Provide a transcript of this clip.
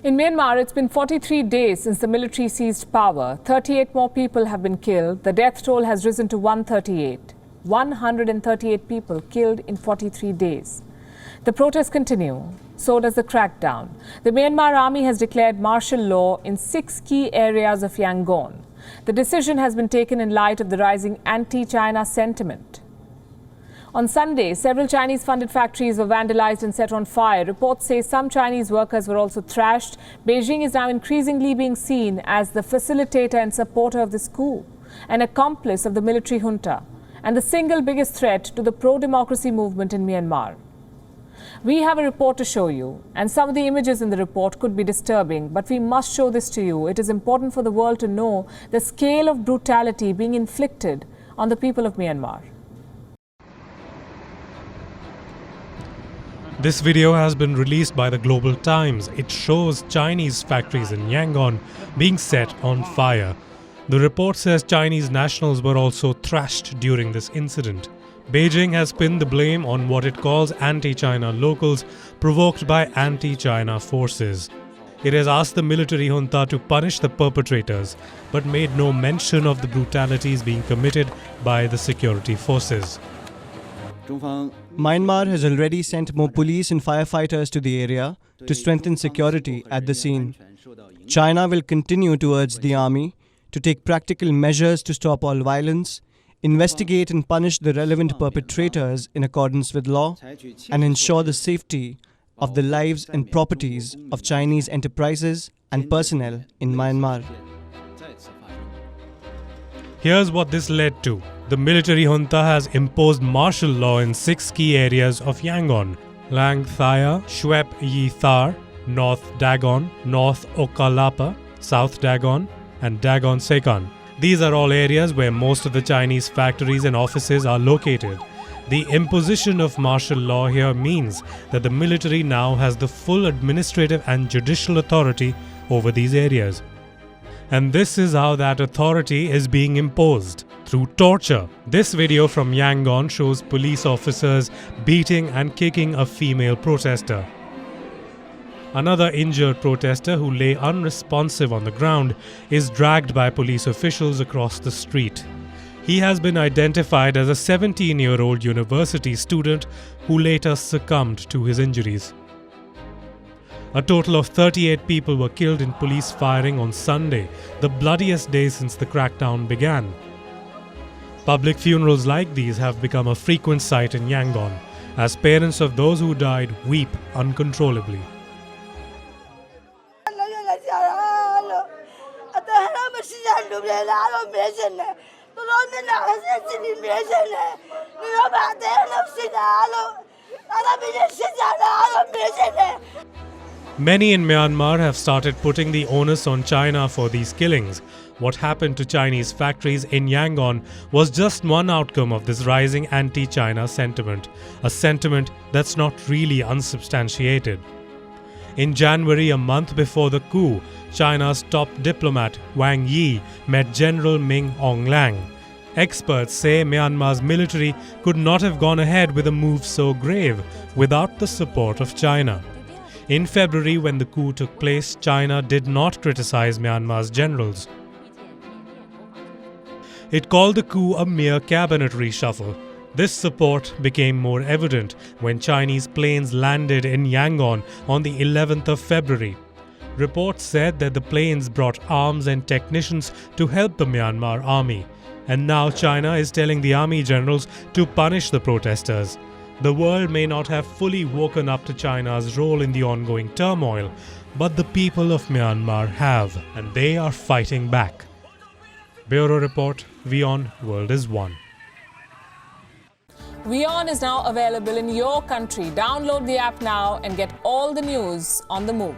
In Myanmar, it's been 43 days since the military seized power. 38 more people have been killed. The death toll has risen to 138. 138 people killed in 43 days. The protests continue. So does the crackdown. The Myanmar army has declared martial law in 6 key areas of Yangon. The decision has been taken in light of the rising anti-China sentiment. On Sunday, several Chinese-funded factories were vandalized and set on fire. Reports say some Chinese workers were also thrashed. Beijing is now increasingly being seen as the facilitator and supporter of this coup, an accomplice of the military junta, and the single biggest threat to the pro-democracy movement in Myanmar. We have a report to show you, and some of the images in the report could be disturbing, but we must show this to you. It is important for the world to know the scale of brutality being inflicted on the people of Myanmar. This video has been released by the Global Times. It shows Chinese factories in Yangon being set on fire. The report says Chinese nationals were also thrashed during this incident. Beijing has pinned the blame on what it calls anti-China locals provoked by anti-China forces. It has asked the military junta to punish the perpetrators, but made no mention of the brutalities being committed by the security forces. Myanmar has already sent more police and firefighters to the area to strengthen security at the scene. China will continue to urge the army to take practical measures to stop all violence, investigate and punish the relevant perpetrators in accordance with law, and ensure the safety of the lives and properties of Chinese enterprises and personnel in Myanmar. Here's what this led to. The military junta has imposed martial law in 6 key areas of Yangon: Lang Thaya, Shwep Yi Thar, North Dagon, North Okalapa, South Dagon, and Dagon Sekan. These are all areas where most of the Chinese factories and offices are located. The imposition of martial law here means that the military now has the full administrative and judicial authority over these areas. And this is how that authority is being imposed, through torture. This video from Yangon shows police officers beating and kicking a female protester. Another injured protester who lay unresponsive on the ground is dragged by police officials across the street. He has been identified as a 17-year-old university student who later succumbed to his injuries. A total of 38 people were killed in police firing on Sunday, the bloodiest day since the crackdown began. Public funerals like these have become a frequent sight in Yangon, as parents of those who died weep uncontrollably. Many in Myanmar have started putting the onus on China for these killings. What happened to Chinese factories in Yangon was just one outcome of this rising anti-China sentiment, a sentiment that's not really unsubstantiated. In January, a month before the coup, China's top diplomat Wang Yi met General Ming Aung-Hlaing. Experts say Myanmar's military could not have gone ahead with a move so grave without the support of China. In February, when the coup took place, China did not criticize Myanmar's generals. It called the coup a mere cabinet reshuffle. This support became more evident when Chinese planes landed in Yangon on the 11th of February. Reports said that the planes brought arms and technicians to help the Myanmar army. And now China is telling the army generals to punish the protesters. The world may not have fully woken up to China's role in the ongoing turmoil, but the people of Myanmar have, and they are fighting back. Bureau Report, WION World is One. WION is now available in your country. Download the app now and get all the news on the move.